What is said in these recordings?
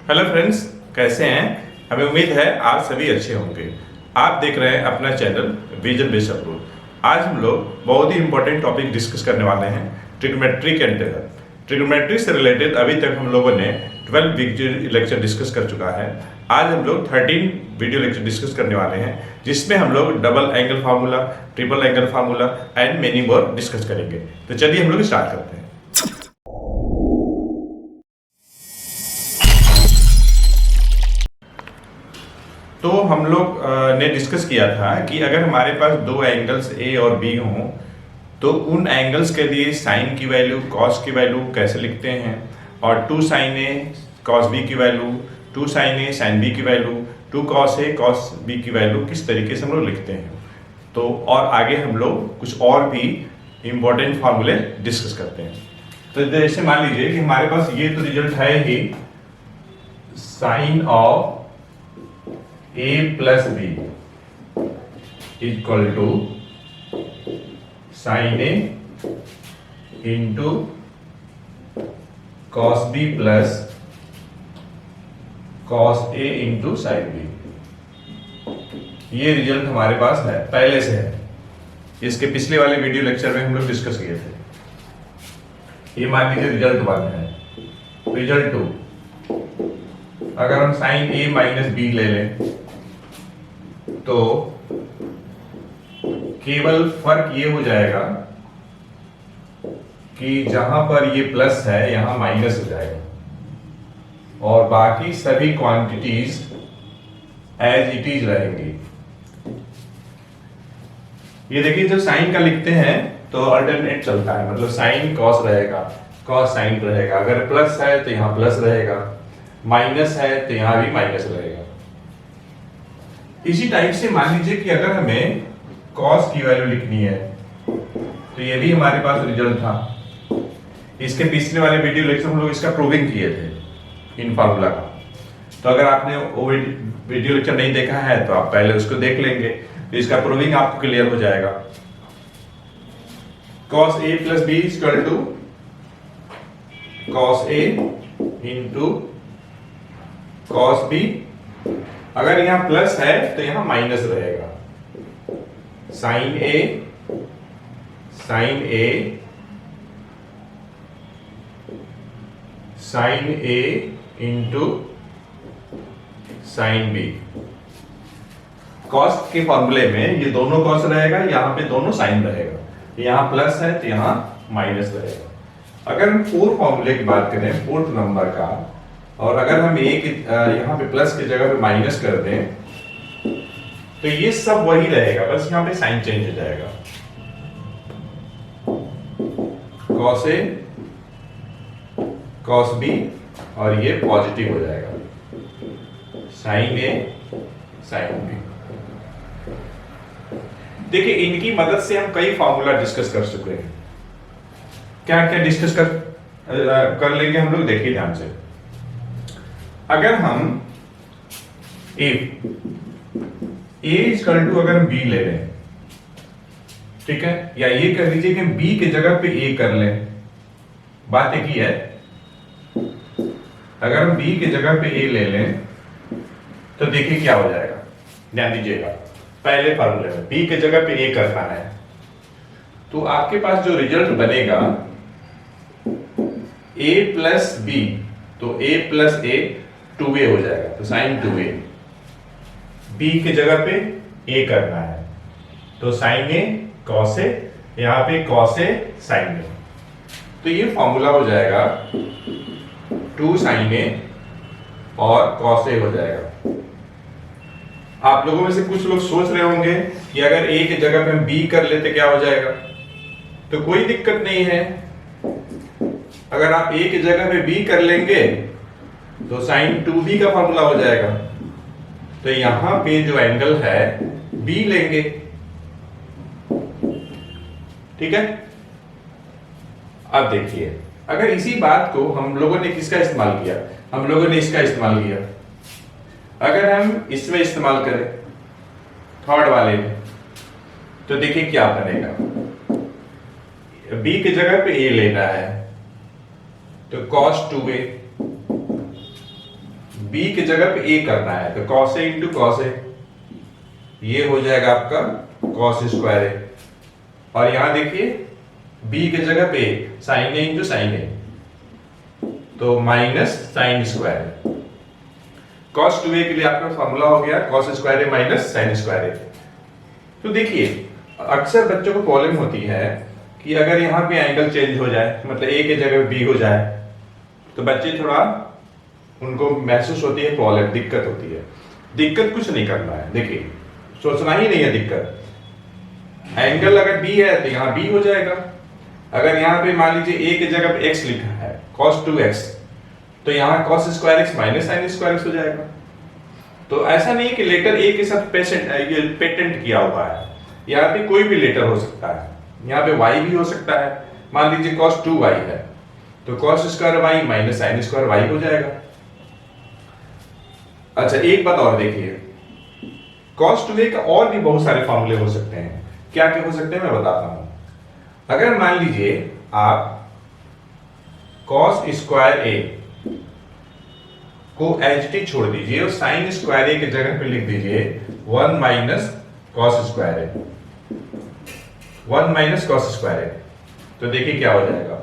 Hello friends, कैसे हैं। हमें उम्मीद है आप सभी अच्छे होंगे। आप देख रहे हैं अपना चैनल विजन बेस्ड अप्रोच। आज हम लोग बहुत ही इंपॉर्टेंट टॉपिक डिस्कस करने वाले हैं, ट्रिग्नोमेट्री के अंतर्गत। ट्रिग्नोमेट्री से रिलेटेड अभी तक हम लोगों ने 12 वीडियो लेक्चर डिस्कस कर चुका है। आज हम लोग 13 वीडियो लेक्चर डिस्कस करने वाले हैं, जिसमें हम लोग double angle formula, triple angle formula and many more discuss करेंगे। तो चलिए हम लोग स्टार्ट करते हैं। तो हम लोग ने डिस्कस किया था कि अगर हमारे पास दो एंगल्स ए और बी हों तो उन एंगल्स के लिए साइन की वैल्यू, कॉस की वैल्यू कैसे लिखते हैं, और 2 साइन ए कॉस बी की value, 2 sign A sine B की value, 2 cos A cos B की वैल्यू किस तरीके से हम लोग लिखते हैं। तो और आगे हम लोग कुछ और भी इम्पोर्टेंट फार्मूले डिस्कस करते हैं। तो जैसे मान लीजिए कि हमारे पास ये तो रिजल्ट है ही, sine of a plus B equal to sine A into cos B plus cos A into sine B. ये रिजल्ट हमारे पास है, पहले से है। इसके पिछले वाले वीडियो लेक्चर में हम लोग डिस्कस किए थे। ये मान लीजिए रिजल्ट 1 है। रिजल्ट 2, अगर हम साइन ए माइनस बी ले लें तो केवल फर्क ये हो जाएगा कि जहां पर ये प्लस है यहां माइनस हो जाएगा और बाकी सभी क्वांटिटीज एज इट इज रहेंगी। ये देखिए, जब साइन का लिखते हैं तो अल्टरनेट चलता है, मतलब साइन कॉस रहेगा, कॉस साइन रहेगा। अगर प्लस है तो यहां प्लस रहेगा, माइनस है तो यहां भी माइनस रहेगा। इसी टाइप से मान लीजिए कि अगर हमें कॉस की वैल्यू लिखनी है तो ये भी हमारे पास रिजल्ट था। इसके पिछले वाले वीडियो लेक्चर हम लोग इसका प्रूविंग किए थे, इन फार्मूला का। तो अगर आपने वो वीडियो लेक्चर नहीं देखा है तो आप पहले उसको देख लेंगे, तो इसका प्रूविंग आपको क्लियर हो जाएगा। Cos A plus B equal to cos A into cos B. अगर यहां प्लस है तो यहां माइनस रहेगा, sine A sine A sine A into sine B. Cos के फॉर्मूले में ये दोनों कॉस रहेगा, यहां पे दोनों साइन रहेगा। यहां प्लस है तो यहां माइनस रहेगा। अगर हम फोर्थ फॉर्मूले की बात करें, फोर्थ नंबर का, और अगर हम एक यहाँ पे प्लस की जगह पे माइनस कर दें तो ये सब वही रहेगा, बस यहाँ पे साइन चेंज हो जाएगा। कॉस ए कॉस बी, और ये पॉजिटिव हो जाएगा, साइन ए साइन बी। देखिए, इनकी मदद से हम कई फॉर्मूला डिस्कस कर चुके हैं। क्या क्या डिस्कस कर लेंगे हम लोग, देखिए ध्यान से। अगर हम ए इक्वल टू अगर हम बी ले लें, ठीक है, या ये कर लीजिए कि बी के जगह पे ए कर लें, बात एक ही है। अगर हम बी के जगह पे ए ले लें तो देखिए क्या हो जाएगा, ध्यान दीजिएगा। पहले फॉर्मूले में बी के जगह पे ए करना है तो आपके पास जो रिजल्ट बनेगा ए प्लस बी, तो ए प्लस ए 2a हो जाएगा, तो साइन 2a। b के जगह पे a करना है तो साइन ए कॉस ए, यहां पे कॉस ए साइन ए। तो ये फॉर्मूला हो जाएगा 2 साइन ए और कॉस ए हो जाएगा। आप लोगों में से कुछ लोग सोच रहे होंगे कि अगर a की जगह पे हम b कर लेते क्या हो जाएगा, तो कोई दिक्कत नहीं है। अगर आप a की जगह पे b कर लेंगे तो साइन 2b का फॉर्मूला हो जाएगा। तो यहां पे जो एंगल है b लेंगे, ठीक है। अब देखिए, अगर इसी बात को हम लोगों ने किसका इस्तेमाल किया, हम लोगों ने इसका इस्तेमाल किया। अगर हम इसमें इस्तेमाल करें थर्ड वाले में, तो देखिए क्या बनेगा। b की जगह पे a लेना है तो cos 2a b की जगह पे a करना है, तो cos a into cos a, ये हो जाएगा आपका cos स्क्वायर a। और यहां देखिए b की जगह पे sin a into sin a, तो minus sine square. cos 2a के लिए आपका फॉर्मूला हो गया cos square a minus sine square a। तो देखिए अक्सर बच्चों को प्रॉब्लम होती है कि अगर यहाँ पे एंगल चेंज हो जाए, मतलब a की जगह b हो जाए, तो बच्चे थोड़ा उनको महसूस होती है प्रॉब्लम, दिक्कत होती है। दिक्कत कुछ नहीं करना है, देखिए सोचना ही नहीं है दिक्कत। एंगल अगर b है तो यहाँ b हो जाएगा। अगर यहाँ पे मान लीजिए a की जगह पे x लिखा है cos 2x, तो यहाँ cos square x minus sine square x हो जाएगा। तो ऐसा नहीं है कि लेटर a के साथ पेटेंट किया हुआ है, यहाँ पे कोई भी लेटर हो सकता है। यहाँ पे y भी हो सकता है, मान लीजिए cos 2y है, तो cos square y minus sine square y हो जाएगा। अच्छा एक बात और देखिए, cos 2a का और भी बहुत सारे फॉर्मूले हो सकते हैं। क्या क्या हो सकते हैं मैं बताता हूं। अगर मान लीजिए आप cos स्क्वायर a को एच टी छोड़ दीजिए और साइन स्क्वायर a की जगह पे लिख दीजिए 1 minus cos square a, 1 minus cos square a, तो देखिए क्या हो जाएगा।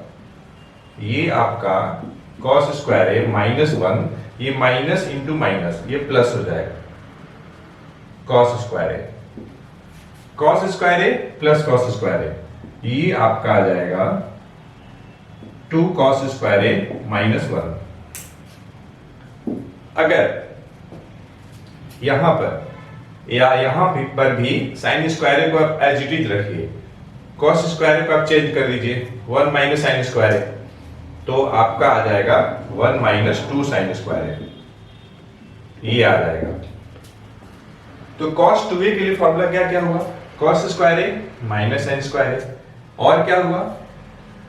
ये आपका cos स्क्वायर a माइनस 1, ये माइनस इंटू माइनस, ये प्लस हो जाएगा cos square a, cos square a plus cos square a, ये आपका आ जाएगा 2 cos स्क्वायर a माइनस 1। अगर यहां पर या यहां पर भी साइन स्क्वायर को आप एज इट इज रखिए, cos स्क्वायर को आप चेंज कर दीजिए 1 माइनस साइन स्क्वायर, तो आपका आ जाएगा 1 माइनस 2 साइन स्क्वायर, ये आ जाएगा। तो cos 2a के लिए फॉर्मूला क्या क्या हुआ, cos square a minus sine square, और क्या हुआ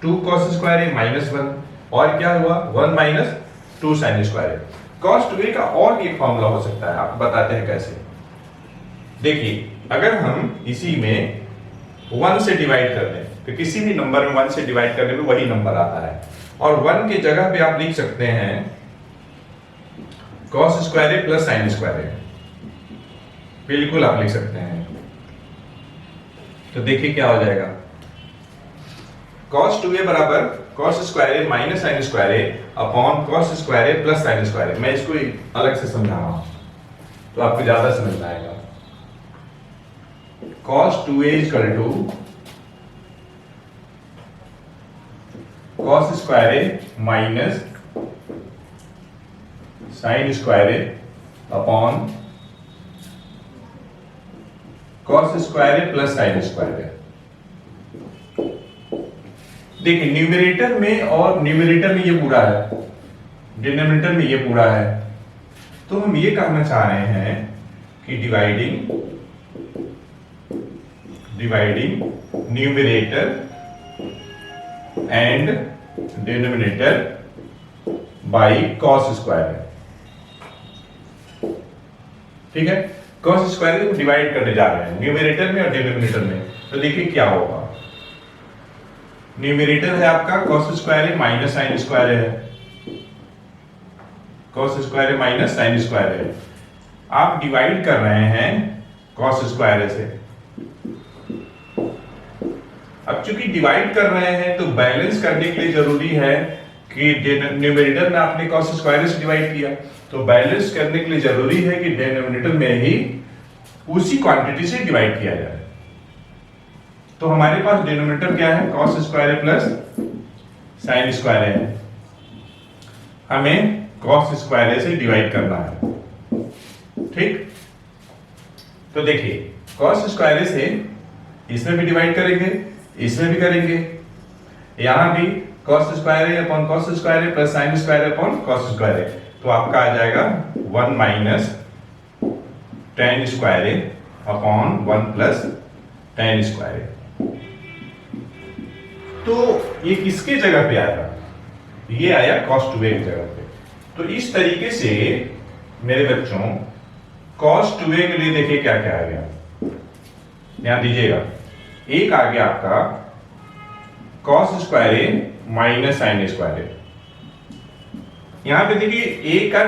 2 cos स्क्वायर a माइनस 1, और क्या हुआ 1 माइनस 2 साइन स्क्वायर। cos 2a का और भी एक फॉर्मूला हो सकता है, आपको बताते हैं कैसे। देखिए अगर हम इसी में 1 से डिवाइड कर दें, तो किसी भी नंबर में 1 से डिवाइड करने में वही नंबर आता है, और 1 की जगह पे आप लिख सकते हैं cos square a plus sine square a, बिल्कुल आप लिख सकते हैं। तो देखिए क्या हो जाएगा, cos 2a बराबर cos square a minus sine square a upon cos square a plus sine square a। मैं इसको अलग से समझा रहा हूं तो आपको ज्यादा समझ में आएगा। cos 2a equal to cos square a minus sine square a upon cos square a plus sine square a। देखिए न्यूमरेटर में और न्यूमरेटर में ये पूरा है, डिनोमिनेटर में ये पूरा है, तो हम ये कहना चाह रहे हैं कि dividing numerator and denominator by cos square, ठीक है। cos स्क्वायर को डिवाइड करने जा रहे हैं न्यूमरेटर में और डिनोमिनेटर में, तो देखिए क्या होगा। न्यूमरेटर है आपका cos स्क्वायर है माइनस साइन स्क्वायर है, cos square minus sine square है। आप डिवाइड कर रहे हैं cos स्क्वायर से। अब चूंकि डिवाइड कर रहे हैं तो बैलेंस करने के लिए जरूरी है कि न्यूमरेटर में आपने cos स्क्वायर से डिवाइड किया, तो बैलेंस करने के लिए जरूरी है कि डिनोमिनेटर में ही उसी क्वांटिटी से डिवाइड किया जाए। तो हमारे पास डिनोमिनेटर क्या है, cos square plus sine square है, हमें cos स्क्वायर से डिवाइड करना है, ठीक। तो देखिए cos स्क्वायर से इसमें भी डिवाइड करेंगे, इसमें भी करेंगे, यहां भी cos square upon cos square plus sine square upon cos square, तो आपका आ जाएगा 1 minus tan square upon 1 plus tan square. तो ये किसके जगह पे आया, ये आया cos 2a की जगह पे। तो इस तरीके से मेरे बच्चों cos 2a के लिए देखिए क्या क्या आ गया, ध्यान दीजिएगा। एक आ गया आपका cos square minus sine square. यहां पे देखिए a का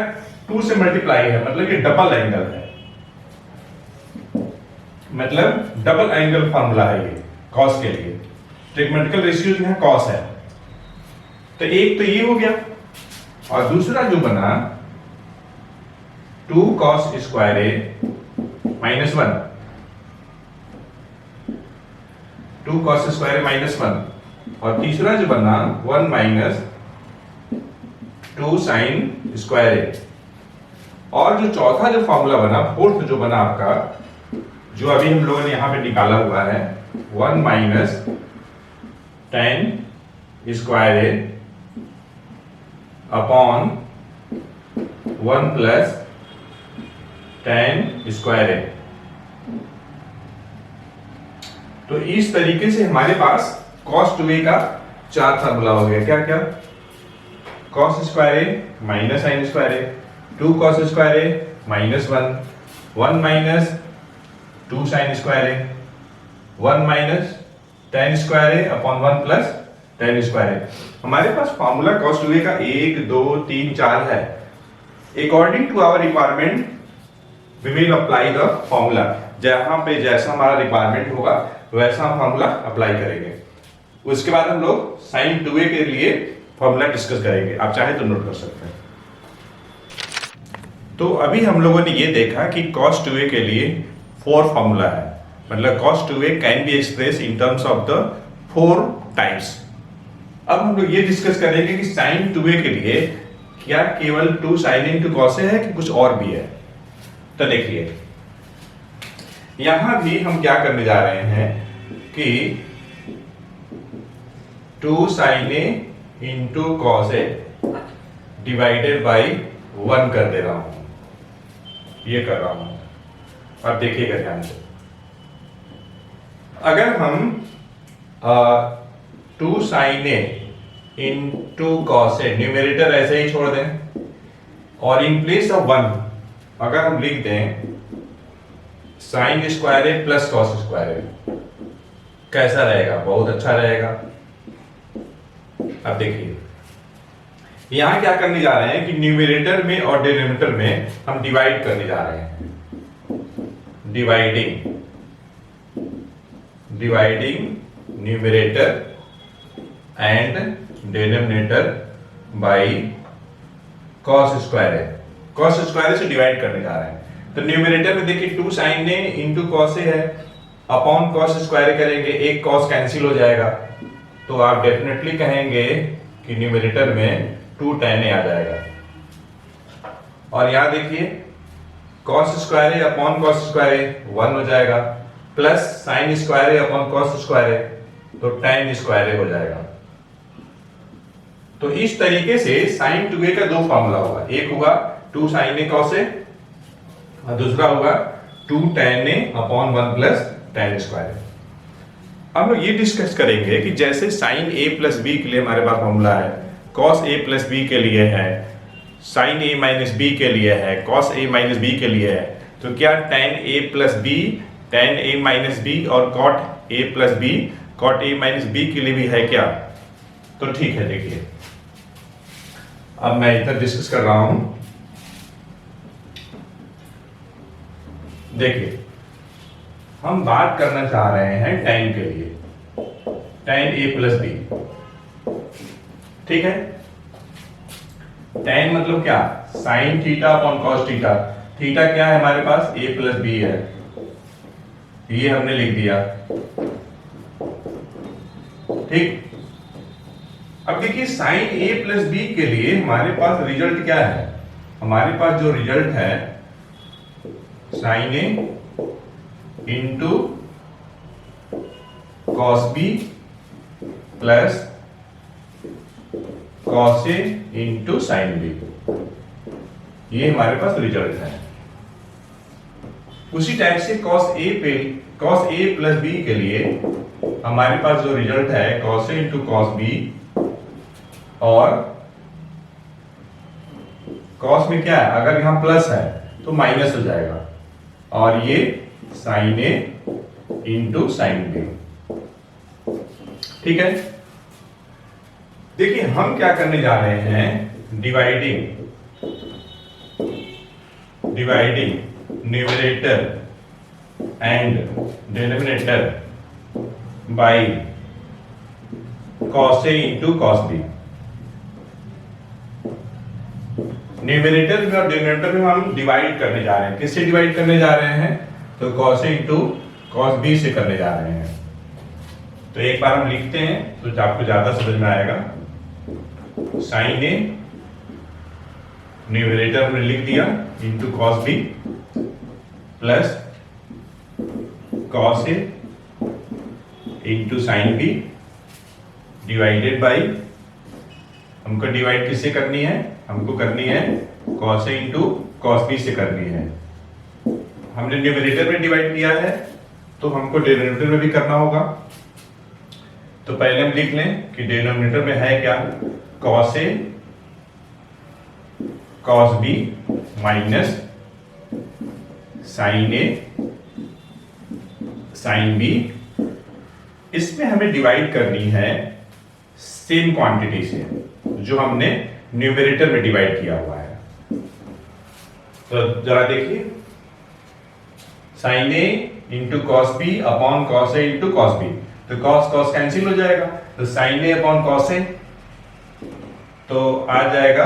2 से मल्टीप्लाई है, मतलब ये डबल एंगल है, मतलब डबल एंगल फॉर्मूला है ये कॉस के लिए। ट्रिग्मेटिकल रेशियो जो है कॉस है। तो एक तो ये हो गया, और दूसरा जो बना 2 cos स्क्वायर ए -1, 2 cos स्क्वायर ए -1, और तीसरा जो बना 1 माइनस 2 sin स्क्वायर ए। और जो चौथा जो फॉर्मूला बना, फोर्थ जो बना आपका, जो अभी हम लोगों ने यहां पे निकाला हुआ है, 1 माइनस tan स्क्वायर ए अपॉन 1 प्लस tan स्क्वायर ए। तो इस तरीके से हमारे पास cos 2a का 4 फार्मूला हो गया। क्या क्या? cos स्क्वायर ए माइनस sin स्क्वायर ए, 2 cos स्क्वायर ए -1, 1 माइनस 2 sin स्क्वायर ए, 1 माइनस tan स्क्वायर ए अपॉन 1 प्लस tan स्क्वायर ए। हमारे पास फॉर्मूला cos 2a का 1 2 3 4 है। According to our requirement we will apply the formula. जहां पे जैसा हमारा रिक्वायरमेंट होगा वैसा हम फॉर्मूला अप्लाई करेंगे। उसके बाद हम लोग sin 2a के लिए फॉर्मूला डिस्कस करेंगे। आप चाहे तो नोट कर सकते हैं। तो अभी हम लोगों ने ये देखा कि cos 2a के लिए 4 फॉर्मूला है, मतलब cos 2a can be express in terms of the 4 types. अब हम लोग ये डिस्कस करेंगे कि sin 2a के लिए क्या केवल 2 sin into cos a है कि कुछ और भी है। तो देखिए यहां भी हम क्या करने जा रहे हैं कि 2 sin a into cos a divided by 1 कर दे रहा हूं, ये कर रहा हूं। अब देखिएगा ध्यान से, अगर हम 2 sin a into cos a numerator ऐसे ही छोड़ दें और इन प्लेस ऑफ 1 अगर हम लिख दें sin स्क्वायर ए प्लस cos स्क्वायर ए, कैसा रहेगा? बहुत अच्छा रहेगा। अब देखिए यहां क्या करने जा रहे हैं कि न्यूमेरेटर में और डिनोमिनेटर में हम डिवाइड करने जा रहे हैं। Dividing numerator and denominator by cos square है। cos स्क्वायर से डिवाइड करने जा रहे हैं। तो न्यूमेरेटर में देखिए 2 sin a into cos a है, अपॉन cos स्क्वायर करेंगे, एक cos कैंसिल हो जाएगा, तो आप डेफिनेटली कहेंगे कि न्यूमेरेटर में 2 tan a आ जाएगा। और यहां देखिए cos square a upon cos square a 1 हो जाएगा, plus sin square a upon cos square a, तो tan स्क्वायर a हो जाएगा। तो इस तरीके से sin 2a का 2 फॉर्मूला होगा, एक होगा 2 sin a cos a और दूसरा होगा 2 tan a upon 1 plus tan square a। हम लोग ये डिस्कस करेंगे कि जैसे sin a प्लस b के लिए हमारे पास फॉर्मूला है, cos a प्लस b के लिए है, sin a माइनस b के लिए है, cos a माइनस b के लिए है, तो क्या tan a plus b, tan a minus b और cot a plus b, cot a minus b के लिए भी है क्या? तो ठीक है। देखिए अब मैं इधर डिस्कस कर रहा हूं। देखिए हम बात करना चाह रहे हैं tan के लिए, tan a प्लस b, ठीक है। tan मतलब क्या? sin theta upon cos theta. Theta क्या है हमारे पास? a प्लस b है, ये हमने लिख दिया, ठीक। अब देखिए sin a प्लस b के लिए हमारे पास रिजल्ट क्या है? हमारे पास जो रिजल्ट है sin a into cos b plus cos a into sin b, ये हमारे पास रिजल्ट है। उसी टाइप से cos a प्लस b के लिए हमारे पास जो रिजल्ट है cos a into cos b, और cos में क्या है? अगर यहां प्लस है तो माइनस हो जाएगा, और ये sin a into sin b, ठीक है। देखिए हम क्या करने जा रहे हैं, dividing dividing numerator and denominator by cos A into cos B। Numerator में और डिनोमिनेटर में हम डिवाइड करने जा रहे हैं। किससे डिवाइड करने जा रहे हैं? तो cos A into cos B से करने जा रहे हैं। तो एक बार हम लिखते हैं तो आपको ज्यादा समझ में आएगा। sin A न्यूमरेटर में लिख दिया into cos B plus cos A into sin B divided by, हमको डिवाइड किससे करनी है? हमको करनी है cos A into cos B से करनी है। हमने न्यूमरेटर में डिवाइड किया है तो हमको डिनोमिनेटर में भी करना होगा। तो पहले हम लिख लें कि डिनोमिनेटर में है क्या? cos A cos B minus sin A sin B। इसमें हमें डिवाइड करनी है सेम क्वांटिटी से जो हमने न्यूमरेटर में डिवाइड किया हुआ है। तो जरा देखिए, sin A into cos B upon cos A into cos B, तो cos cos कैंसिल हो जाएगा, तो sin A upon cos A तो आ जाएगा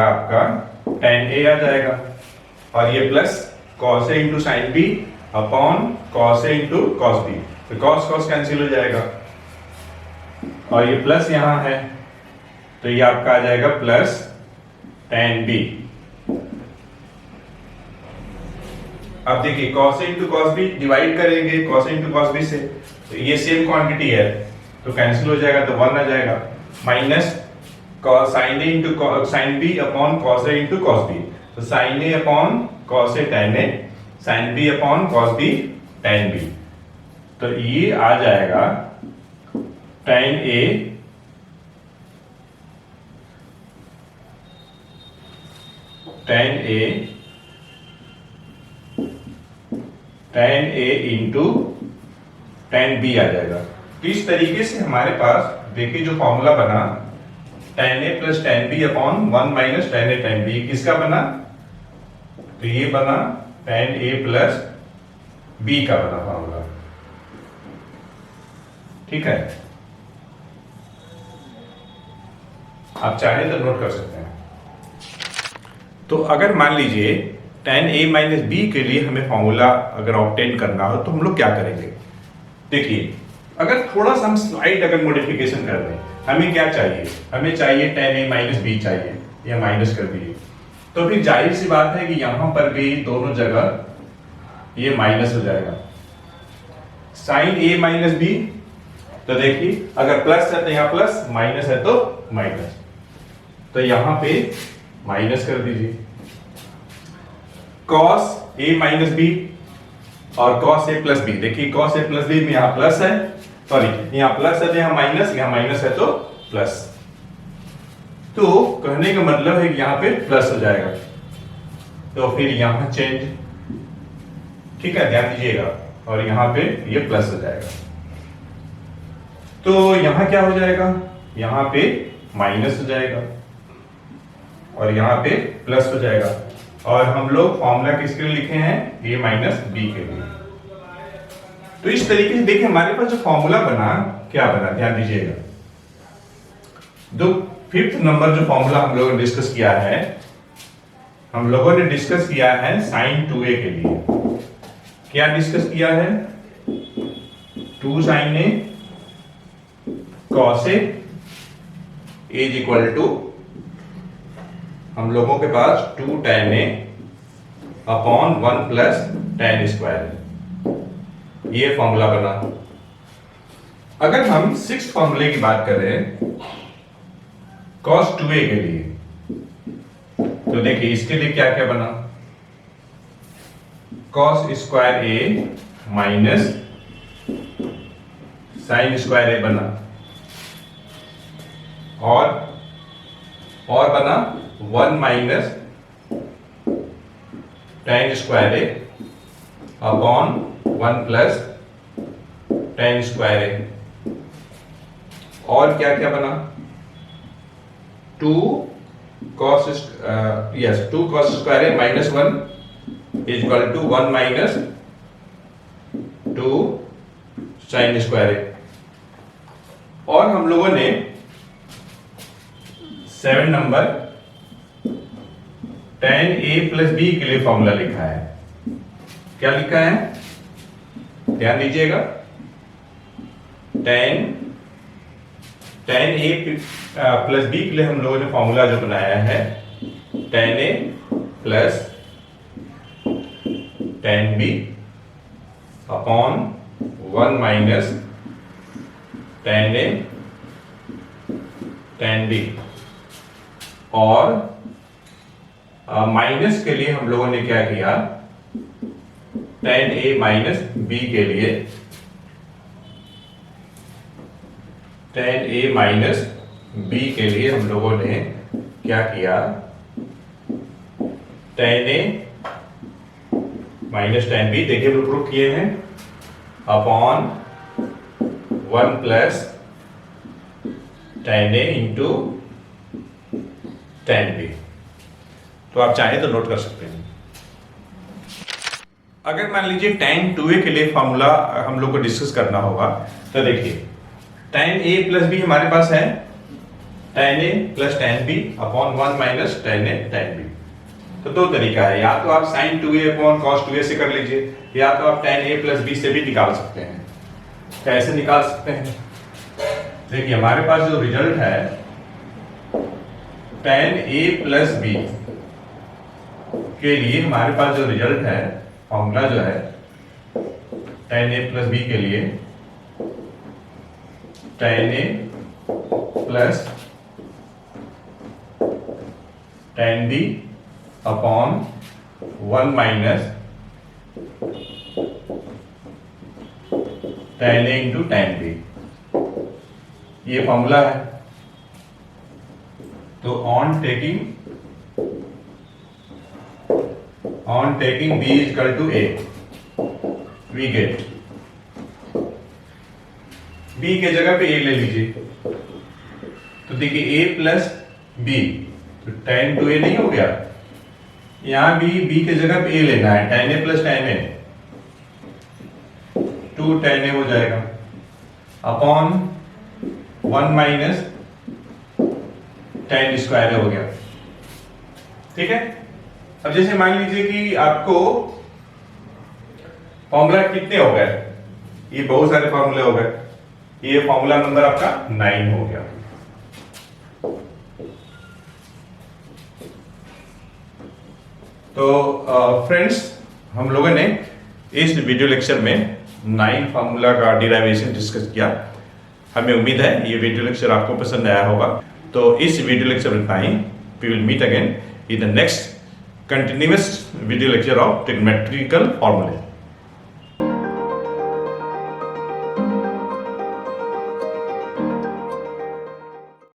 आपका tan A आ जाएगा, और ये plus cos A into sin B upon cos A into cos B, तो cos cos कैंसिल हो जाएगा, और ये प्लस यहां है तो ये आपका आ जाएगा प्लस tan B। अब देखिए cos A into cos B divide करेंगे cos A into cos B से, तो ये सेम क्वांटिटी है तो कैंसिल हो जाएगा, तो 1 आ जाएगा, minus sin A into sin B upon cos A into cos B, तो sin A upon cos A tan A sin B upon cos B tan B, तो ये आ जाएगा tan A into tan B आ जाएगा। तो इस तरीके से हमारे पास देखिए जो फॉर्मूला बना tan A plus tan B upon 1 minus tan A tan B, किसका बना? तो ये बना tan A प्लस B का बना फॉर्मूला। ठीक है, आप चाहे तो नोट कर सकते हैं। तो अगर मान लीजिए tan A माइनस B के लिए हमें फॉर्मूला अगर ऑब्टेन करना हो तो हम लोग क्या करेंगे? देखिए, अगर थोड़ा सा हम स्लाइड अगर मॉडिफिकेशन कर दें, हमें क्या चाहिए? हमें चाहिए tan A माइनस B चाहिए, या माइनस कर दिए, तो फिर जाहिर सी बात है कि यहां पर भी दोनों जगह ये माइनस हो जाएगा। sin A माइनस B, तो देखिए अगर प्लस है तो यहाँ प्लस, माइनस है तो माइनस, तो यहां पे माइनस कर दीजिए। cos A माइनस B और cos A प्लस B, देखिए cos A प्लस B में यहाँ प्लस है, सॉरी यहाँ प्लस है तो यहाँ माइनस है तो प्लस, तो कहने का मतलब है कि यहाँ पे प्लस हो जाएगा, तो फिर यहाँ चेंज, ठीक है, ध्यान दीजिएगा, और यहाँ पे ये प्लस हो जाएगा, तो यहाँ क्या हो जाएगा? यहाँ पे माइनस हो जाएगा और यहाँ पे प्लस हो जाएगा, और हम लोग फॉर्मूला किसके लिए लिखे हैं? A माइनस B के लिए। तो इस तरीके से देखिए हमारे पास जो फॉर्मूला बना, क्या बना, ध्यान दीजिएगा। दो फिफ्थ नंबर जो फॉर्मूला हम लोगों ने डिस्कस किया है, हम लोगों ने डिस्कस किया है sin 2A के लिए। क्या डिस्कस किया है? 2 sin A cos A is equal to, हम लोगों के पास 2 tan A upon 1 plus tan square, ये फॉर्मूला बना। अगर हम सिक्स्थ फॉर्मूले की बात करें cos 2A के लिए, तो देखिए इसके लिए क्या क्या बना? cos square A minus sin square A बना, और बना 1 minus tan square A upon 1 plus tan square A, और क्या क्या बना? 2 cos yes 2 cos स्क्वायर है minus 1 is equal to 1 minus 2 साइन स्क्वायर है। और हम लोगों ने 7 number tan a plus B के लिए फॉर्मूला लिखा है। क्या लिखा है, ध्यान दीजिएगा। tan a प्लस बी के लिए हम लोगों ने फॉर्मूला जो बनाया है tan a plus tan b upon 1 minus tan a tan b। और माइनस के लिए हम लोगों ने क्या किया, tan a माइनस b के लिए tan a माइनस b के लिए हम लोगों ने क्या किया, tan a minus tan b देखिए प्रूफ किए हैं upon 1 plus tan a into tan b। तो आप चाहें तो नोट कर सकते हैं। अगर मान लीजिए tan 2a के लिए फॉर्मूला हम लोग को डिस्कस करना होगा तो देखिए tan a प्लस b हमारे पास है tan a plus tan b upon 1 minus tan a tan b। तो दो तरीका है, या तो आप sin 2a upon cos 2a से कर लीजिए, या तो आप tan a प्लस b से भी निकाल सकते हैं। कैसे निकाल सकते हैं, देखिए हमारे पास जो रिजल्ट है tan a प्लस b के लिए हमारे पास जो रिजल्ट है, फॉर्मूला जो है tan a प्लस b के लिए tan a plus tan b upon 1 minus tan a into tan b, ये फॉर्मूला है। तो on taking b is equal to a we get b के जगह पे a ले लीजिए। तो देखिए a प्लस b तो tan 2a नहीं हो गया, यहां भी b के जगह पे a लेना है, tan a plus tan a 2 tan a हो जाएगा अपॉन 1 माइनस tan स्क्वायर हो गया। ठीक है, अब जैसे मान लीजिए कि आपको फॉर्मूला कितने हो गए, ये बहुत सारे फॉर्मूले हो गए, ये फॉर्मूला नंबर आपका 9 हो गया। तो फ्रेंड्स, हम लोगों ने इस वीडियो लेक्चर में 9 फार्मूला का डिराइवेशन डिस्कस किया। हमें उम्मीद है ये वीडियो लेक्चर आपको पसंद आया होगा। तो इस वीडियो लेक्चर में इतना ही। We will meet again in the next continuous video lecture of trigonometrical formulae.